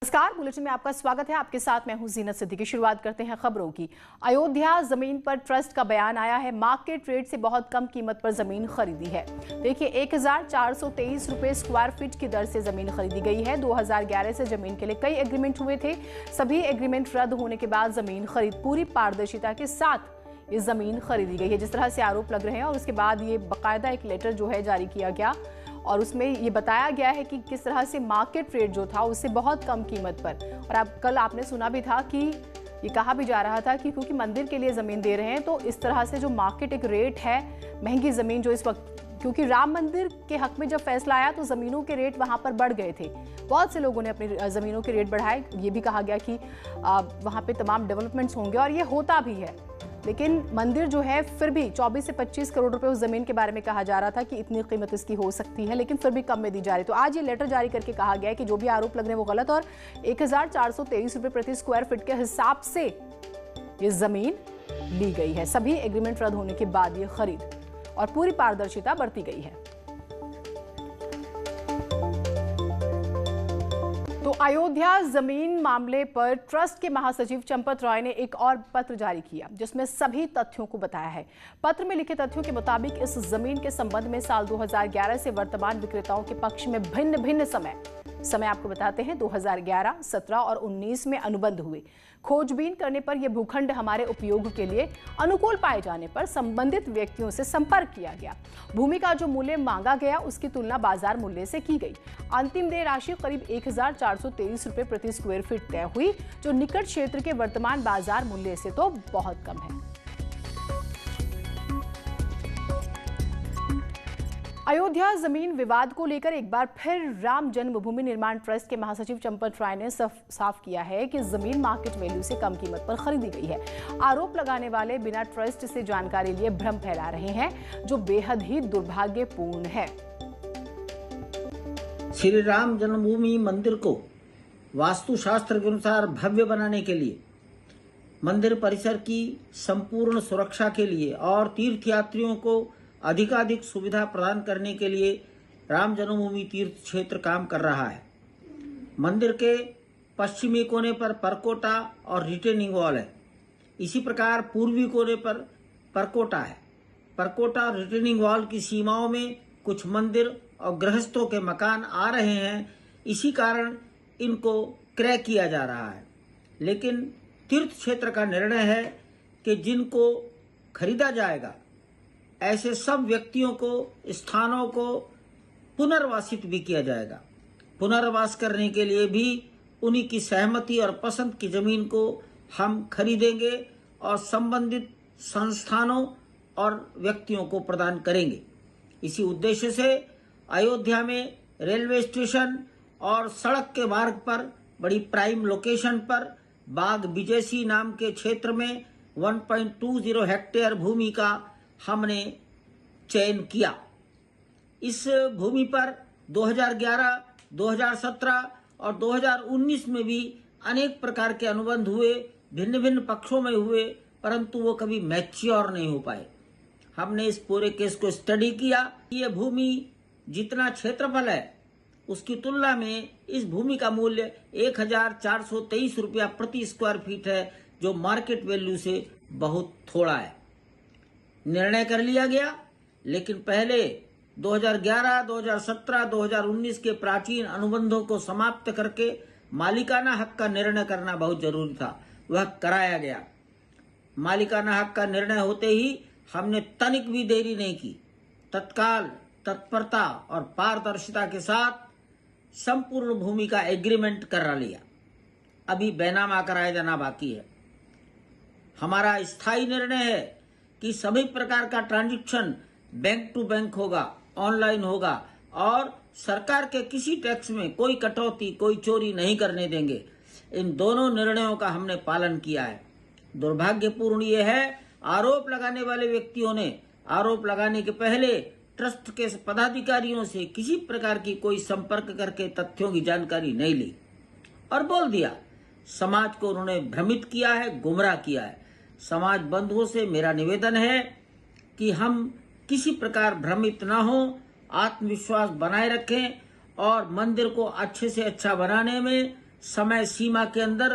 नमस्कार, बुलेटिन में आपका स्वागत है। आपके साथ मैं हूं जीनत सिद्दीकी। शुरुआत करते हैं खबरों की। अयोध्या जमीन पर ट्रस्ट का बयान आया है। मार्केट रेट से बहुत कम कीमत पर जमीन खरीदी है। देखिए, 1423 रुपए स्क्वायर फीट की दर से जमीन खरीदी गई है। 2011 से जमीन के लिए कई एग्रीमेंट हुए थे। सभी एग्रीमेंट रद्द होने के बाद जमीन खरीद पूरी पारदर्शिता के साथ ये जमीन खरीदी गई है, जिस तरह से आरोप लग रहे हैं। और उसके बाद ये बाकायदा एक लेटर जो है जारी किया गया और उसमें ये बताया गया है कि किस तरह से मार्केट रेट जो था उससे बहुत कम कीमत पर। और कल आपने सुना भी था कि ये कहा भी जा रहा था कि क्योंकि मंदिर के लिए ज़मीन दे रहे हैं, तो इस तरह से जो मार्केट एक रेट है, महंगी ज़मीन जो इस वक्त, क्योंकि राम मंदिर के हक में जब फैसला आया तो ज़मीनों के रेट वहाँ पर बढ़ गए थे। बहुत से लोगों ने अपनी ज़मीनों के रेट बढ़ाए। ये भी कहा गया कि वहाँ पर तमाम डेवलपमेंट्स होंगे और ये होता भी है। लेकिन मंदिर जो है फिर भी 24 से 25 करोड़ रुपए उस जमीन के बारे में कहा जा रहा था कि इतनी कीमत इसकी हो सकती है, लेकिन फिर भी कम में दी जा रही। तो आज ये लेटर जारी करके कहा गया है कि जो भी आरोप लग रहे हैं वो गलत, और 1423 रुपए प्रति स्क्वायर फीट के हिसाब से ये जमीन ली गई है। सभी एग्रीमेंट रद्द होने के बाद ये खरीद और पूरी पारदर्शिता बरती गई है। तो अयोध्या जमीन मामले पर ट्रस्ट के महासचिव चंपत रॉय ने एक और पत्र जारी किया, जिसमें सभी तथ्यों को बताया है। पत्र में लिखे तथ्यों के मुताबिक इस जमीन के संबंध में साल 2011 से वर्तमान विक्रेताओं के पक्ष में भिन्न भिन्न समय आपको बताते हैं। 2011, 17 और 19 में अनुबंध हुए। खोजबीन करने पर यह भूखंड हमारे उपयोग के लिए अनुकूल पाए जाने पर संबंधित व्यक्तियों से संपर्क किया गया। भूमि का जो मूल्य मांगा गया उसकी तुलना बाजार मूल्य से की गई। अंतिम देय राशि करीब 1423 रुपए प्रति स्क्वायर फीट तय हुई, जो निकट क्षेत्र के वर्तमान बाजार मूल्य से तो बहुत कम है। अयोध्या जमीन विवाद को लेकर एक बार फिर राम जन्मभूमि निर्माण ट्रस्ट के महासचिव चंपत राय ने साफ किया है कि जमीन मार्केट वैल्यू से कम कीमत पर खरीदी गई है। आरोप लगाने वाले बिना ट्रस्ट से जानकारी लिए भ्रम फैला रहे हैं, जो बेहद ही दुर्भाग्यपूर्ण है। श्री राम जन्मभूमि मंदिर को वास्तुशास्त्र के अनुसार भव्य बनाने के लिए, मंदिर परिसर की संपूर्ण सुरक्षा के लिए और तीर्थयात्रियों को अधिकाधिक सुविधा प्रदान करने के लिए राम जन्मभूमि तीर्थ क्षेत्र काम कर रहा है। मंदिर के पश्चिमी कोने पर परकोटा और रिटेनिंग वॉल है। इसी प्रकार पूर्वी कोने पर परकोटा है। परकोटा और रिटेनिंग वॉल की सीमाओं में कुछ मंदिर और गृहस्थों के मकान आ रहे हैं। इसी कारण इनको क्रय किया जा रहा है। लेकिन तीर्थ क्षेत्र का निर्णय है कि जिनको खरीदा जाएगा, ऐसे सब व्यक्तियों को, स्थानों को पुनर्वासित भी किया जाएगा। पुनर्वास करने के लिए भी उन्हीं की सहमति और पसंद की जमीन को हम खरीदेंगे और संबंधित संस्थानों और व्यक्तियों को प्रदान करेंगे। इसी उद्देश्य से अयोध्या में रेलवे स्टेशन और सड़क के मार्ग पर बड़ी प्राइम लोकेशन पर बाग बिजेसी नाम के क्षेत्र में 1.20 हेक्टेयर भूमि का हमने चयन किया। इस भूमि पर 2011, 2017 और 2019 में भी अनेक प्रकार के अनुबंध हुए, भिन्न भिन्न पक्षों में हुए, परंतु वो कभी मैच्योर नहीं हो पाए। हमने इस पूरे केस को स्टडी किया। ये भूमि जितना क्षेत्रफल है उसकी तुलना में इस भूमि का मूल्य 1423 रुपया प्रति स्क्वायर फीट है, जो मार्केट वैल्यू से बहुत थोड़ा है। निर्णय कर लिया गया, लेकिन पहले 2011, 2017, 2019 के प्राचीन अनुबंधों को समाप्त करके मालिकाना हक का निर्णय करना बहुत जरूरी था। वह कराया गया। मालिकाना हक का निर्णय होते ही हमने तनिक भी देरी नहीं की। तत्काल तत्परता और पारदर्शिता के साथ संपूर्ण भूमि का एग्रीमेंट करा लिया। अभी बैनामा कराया जाना बाकी है। हमारा स्थायी निर्णय है कि सभी प्रकार का ट्रांजैक्शन बैंक टू बैंक होगा, ऑनलाइन होगा और सरकार के किसी टैक्स में कोई कटौती, कोई चोरी नहीं करने देंगे। इन दोनों निर्णयों का हमने पालन किया है। दुर्भाग्यपूर्ण ये है, आरोप लगाने वाले व्यक्तियों ने आरोप लगाने के पहले ट्रस्ट के पदाधिकारियों से किसी प्रकार की कोई संपर्क करके तथ्यों की जानकारी नहीं ली और बोल दिया। समाज को उन्होंने भ्रमित किया है, गुमराह किया है। समाज बंधुओं से मेरा निवेदन है कि हम किसी प्रकार भ्रमित न हो, आत्मविश्वास बनाए रखें और मंदिर को अच्छे से अच्छा बनाने में समय सीमा के अंदर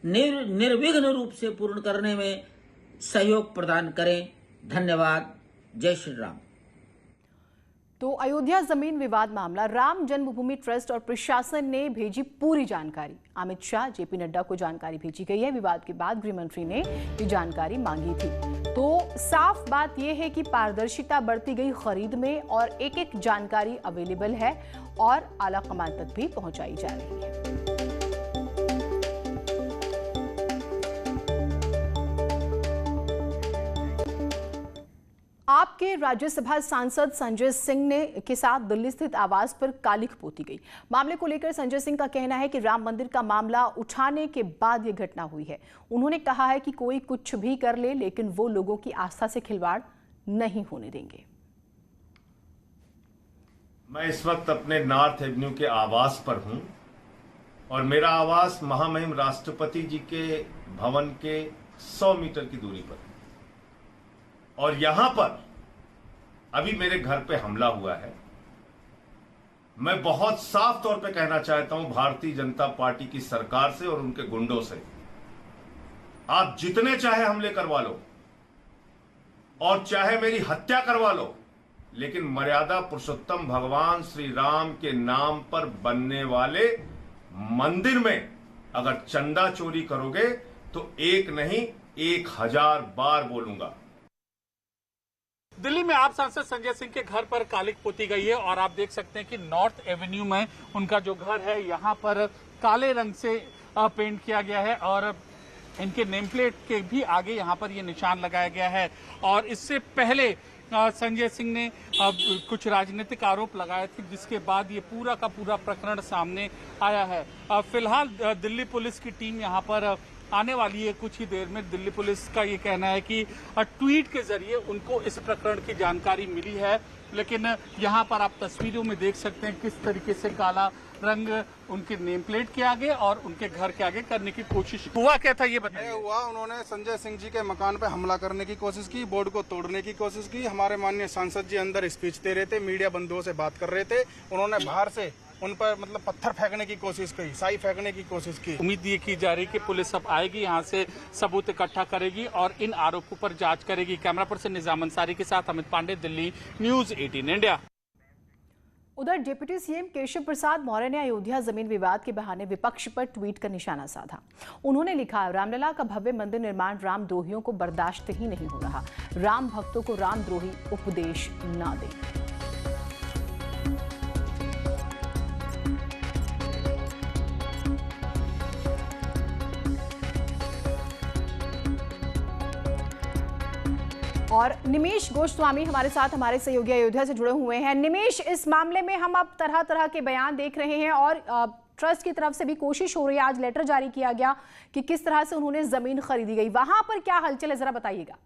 निर्विघ्न रूप से पूर्ण करने में सहयोग प्रदान करें। धन्यवाद। जय श्री राम। तो अयोध्या जमीन विवाद मामला, राम जन्मभूमि ट्रस्ट और प्रशासन ने भेजी पूरी जानकारी। अमित शाह, जेपी नड्डा को जानकारी भेजी गई है। विवाद के बाद गृह मंत्री ने ये जानकारी मांगी थी। तो साफ बात यह है कि पारदर्शिता बढ़ती गई खरीद में और एक एक जानकारी अवेलेबल है और आला कमान तक भी पहुंचाई जा रही है। आपके राज्यसभा सांसद संजय सिंह के साथ दिल्ली स्थित आवास पर कालिख पोती गई। मामले को लेकर संजय सिंह का कहना है कि राम मंदिर का मामला उठाने के बाद यह घटना हुई है। उन्होंने कहा है कि कोई कुछ भी कर ले, लेकिन वो लोगों की आस्था से खिलवाड़ नहीं होने देंगे। मैं इस वक्त अपने नॉर्थ एवेन्यू के आवास पर हूं और मेरा आवास महामहिम राष्ट्रपति जी के भवन के 100 मीटर की दूरी पर है। और यहां पर अभी मेरे घर पे हमला हुआ है। मैं बहुत साफ तौर पे कहना चाहता हूं भारतीय जनता पार्टी की सरकार से और उनके गुंडों से, आप जितने चाहे हमले करवा लो और चाहे मेरी हत्या करवा लो, लेकिन मर्यादा पुरुषोत्तम भगवान श्री राम के नाम पर बनने वाले मंदिर में अगर चंदा चोरी करोगे तो एक नहीं 1000 बार बोलूंगा। दिल्ली में आप सांसद संजय सिंह के घर पर कालिख पोती गई है और आप देख सकते हैं कि नॉर्थ एवेन्यू में उनका जो घर है यहाँ पर काले रंग से पेंट किया गया है और इनके नेम प्लेट के भी आगे यहाँ पर ये निशान लगाया गया है। और इससे पहले संजय सिंह ने कुछ राजनीतिक आरोप लगाए थे, जिसके बाद ये पूरा का पूरा प्रकरण सामने आया है। फिलहाल दिल्ली पुलिस की टीम यहाँ पर आने वाली है कुछ ही देर में। दिल्ली पुलिस का ये कहना है कि ट्वीट के जरिए उनको इस प्रकरण की जानकारी मिली है, लेकिन यहाँ पर आप तस्वीरों में देख सकते हैं किस तरीके से काला रंग उनके नेम प्लेट के आगे और उनके घर के आगे करने की कोशिश। हुआ क्या था ये बताइए। हुआ, उन्होंने संजय सिंह जी के मकान पे हमला करने की कोशिश की, बोर्ड को तोड़ने की कोशिश की। हमारे माननीय सांसद जी अंदर स्पीच दे रहे थे, मीडिया बंधुओं से बात कर रहे थे। उन्होंने बाहर से उन पर मतलब पत्थर फेंकने की कोशिश की, साई फेंकने की कोशिश की। उम्मीद ये की जा रही कि पुलिस अब आएगी, यहाँ से सबूत इकट्ठा करेगी और इन आरोपों पर जांच करेगी। कैमरा पर्सन निजाम अंसारी के साथ अमित पांडे, दिल्ली, न्यूज 18 इंडिया। उधर डिप्टी सीएम केशव प्रसाद मौर्य ने अयोध्या जमीन विवाद के बहाने विपक्ष पर ट्वीट कर निशाना साधा। उन्होंने लिखा, रामलला का भव्य मंदिर निर्माण रामद्रोहियों को बर्दाश्त ही नहीं हो रहा। राम भक्तों को रामद्रोही उपदेश ना दे। और निमेश गोस्वामी हमारे साथ, हमारे सहयोगी अयोध्या से जुड़े हुए हैं। निमेश, इस मामले में हम अब तरह तरह के बयान देख रहे हैं और ट्रस्ट की तरफ से भी कोशिश हो रही है, आज लेटर जारी किया गया कि किस तरह से उन्होंने जमीन खरीदी गई। वहां पर क्या हलचल है, जरा बताइएगा।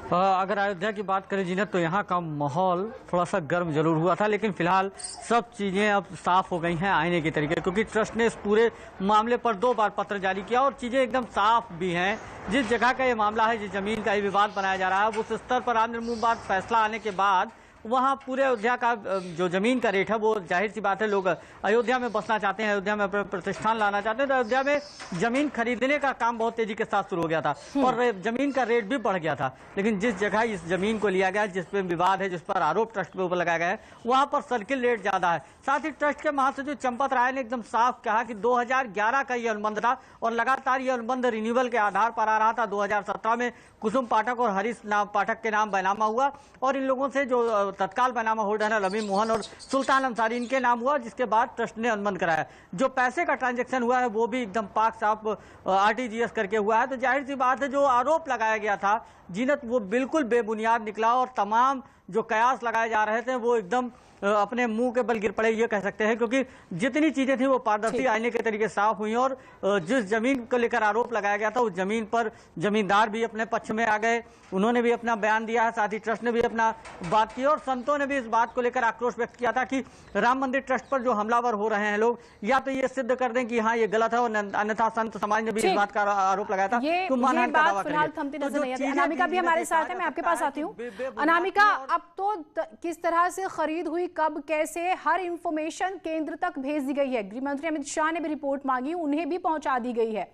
अगर अयोध्या की बात करें जीनत, तो यहाँ का माहौल थोड़ा सा गर्म जरूर हुआ था, लेकिन फिलहाल सब चीज़ें अब साफ हो गई हैं आईने के तरीके, क्योंकि ट्रस्ट ने इस पूरे मामले पर 2 बार पत्र जारी किया और चीज़ें एकदम साफ भी हैं। जिस जगह का ये मामला है, जिस जमीन का ये विवाद बनाया जा रहा है, उस स्तर पर राम जन्मभूमि बाद फैसला आने के बाद वहाँ पूरे अयोध्या का जो जमीन का रेट है, वो जाहिर सी बात है, लोग अयोध्या में बसना चाहते हैं, अयोध्या में अपना प्रतिष्ठान लाना चाहते हैं, तो अयोध्या में जमीन खरीदने का काम बहुत तेजी के साथ शुरू हो गया था और जमीन का रेट भी बढ़ गया था। लेकिन जिस जगह इस जमीन को लिया गया, जिस पे विवाद है, जिस पर आरोप ट्रस्ट के ऊपर लगाया गया है, वहाँ पर सर्किल रेट ज्यादा है। साथ ही ट्रस्ट के महासचिव चंपत राय ने एकदम साफ कहा कि 2011 का ये अनुबंध था और लगातार ये अनुबंध रिन्यूअल के आधार पर आ रहा था। 2017 में कुसुम पाठक और हरीश पाठक के नाम बैनामा हुआ और इन लोगों से जो तत्काल बैनामा होल्डर है रवि मोहन और सुल्तान अंसारी, इनके नाम हुआ, जिसके बाद ट्रस्ट ने अनुबंध कराया। जो पैसे का ट्रांजैक्शन हुआ है वो भी एकदम पाक साफ RTGS करके हुआ है। तो जाहिर सी बात है, जो आरोप लगाया गया था जीनत, वो बिल्कुल बेबुनियाद निकला और तमाम जो कयास लगाए जा रहे थे वो एकदम अपने मुंह के बल गिर पड़े, ये कह सकते हैं, क्योंकि जितनी चीजें थी वो पारदर्शी आईने के तरीके साफ हुई और जिस जमीन को लेकर आरोप लगाया गया था उस जमीन पर जमींदार भी अपने पक्ष में आ गए, उन्होंने भी अपना बयान दिया है, साथ ही ट्रस्ट ने भी अपना बात की और संतों ने भी इस बात को लेकर आक्रोश व्यक्त किया था कि राम मंदिर ट्रस्ट पर जो हमलावर हो रहे हैं लोग, या तो ये सिद्ध कर दें कि हाँ ये गलत है, और अन्यथा संत समाज ने भी इस बात का आरोप लगाया था। तो फिलहाल थमती नजर नहीं आती। अनामिका भी हमारे साथ है, मैं आपके पास आती हूँ। अनामिका, अब तो किस तरह से खरीद हुई, कब कैसे हर इंफॉर्मेशन केंद्र तक भेज दी गई है। गृह मंत्री अमित शाह ने भी रिपोर्ट मांगी, उन्हें भी पहुंचा दी गई है।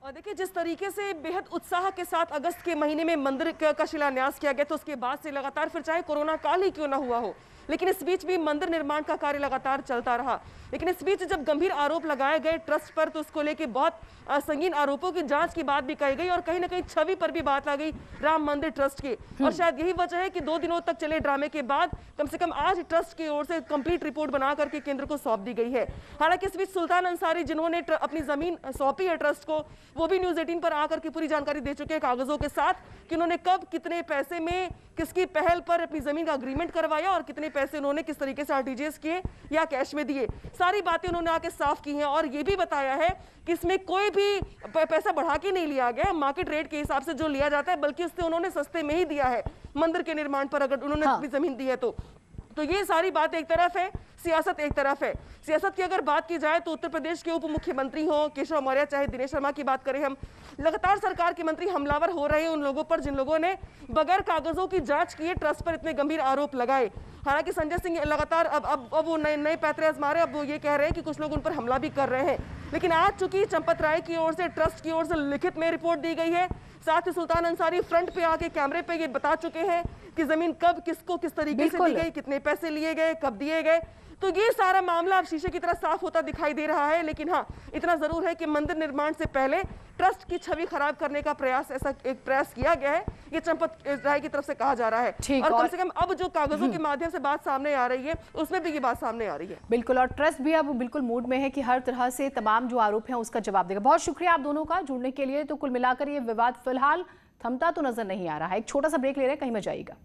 और देखिए, जिस तरीके से बेहद उत्साह के साथ अगस्त के महीने में मंदिर का शिलान्यास किया गया, तो उसके बाद से लगातार, फिर चाहे कोरोना काल ही क्यों ना हुआ हो, लेकिन इस बीच भी मंदिर निर्माण का कार्य लगातार चलता रहा। लेकिन इस बीच जब गंभीर आरोप लगाए गए ट्रस्ट पर, तो उसको लेकर बहुत संगीन आरोपों की जांच की बात भी कही गई और कहीं ना कहीं छवि पर भी बात आ गई राम मंदिर ट्रस्ट की। और शायद यही वजह है कि 2 दिनों तक चले ड्रामे के बाद कम से कम आज ट्रस्ट की ओर से कंप्लीट रिपोर्ट बना करके केंद्र को सौंप दी गई है। हालांकि इस बीच सुल्तान अंसारी, जिन्होंने अपनी जमीन सौंपी है ट्रस्ट को, वो भी न्यूज 18 पर आकर के पूरी जानकारी दे चुके हैं कागजों के साथ कि उन्होंने कब, कितने पैसे में, किसकी पहल पर अपनी जमीन का अग्रीमेंट करवाया और कितने पैसे उन्होंने किस तरीके से आरटीजीएस किए या कैश में दिए। सारी बातें उन्होंने आके साफ की हैं और ये भी बताया है कि इसमें कोई भी पैसा बढ़ा के नहीं लिया गया, मार्केट रेट के हिसाब से जो लिया जाता है, बल्कि उससे उन्होंने सस्ते में ही दिया है मंदिर के निर्माण पर, अगर उन्होंने अपनी जमीन दी है तो ये सारी बात एक तरफ है, सियासत एक तरफ है। सियासत की अगर बात की जाए तो उत्तर प्रदेश के उप मुख्यमंत्री हो केशव मौर्य, चाहे दिनेश शर्मा की बात करें हम, लगातार सरकार के मंत्री हमलावर हो रहे हैं उन लोगों पर जिन लोगों ने बगैर कागजों की जांच किए ट्रस्ट पर इतने गंभीर आरोप लगाए। हालांकि संजय सिंह लगातार अब वो नए पैतरे आजमा रहे हैं। अब वो ये कह रहे हैं कि कुछ लोग उन पर हमला भी कर रहे हैं, लेकिन आज चूंकि चंपत राय की ओर से, ट्रस्ट की ओर से लिखित में रिपोर्ट दी गई है, साथ ही सुल्तान अंसारी फ्रंट पे आके कैमरे पे ये बता चुके हैं कि जमीन कब, किसको, किस तरीके से दी गई, कितने पैसे लिए गए, कब दिए गए, तो ये सारा मामला अब शीशे की तरह साफ होता दिखाई दे रहा है। लेकिन हाँ, इतना जरूर है कि मंदिर निर्माण से पहले ट्रस्ट की छवि खराब करने का प्रयास, ऐसा एक प्रयास किया गया है, ये चंपत राय की तरफ से कहा जा रहा है। और कम से कम अब जो कागजों के माध्यम से बात सामने आ रही है, उसमें भी ये बात सामने आ रही है। बिल्कुल, और ट्रस्ट भी अब बिल्कुल मूड में है कि हर तरह से तमाम जो आरोप हैं उसका जवाब देगा। बहुत शुक्रिया आप दोनों का जुड़ने के लिए। तो कुल मिलाकर ये विवाद फिलहाल थमता तो नजर नहीं आ रहा है। एक छोटा सा ब्रेक ले रहे हैं, कहीं मत जाइएगा।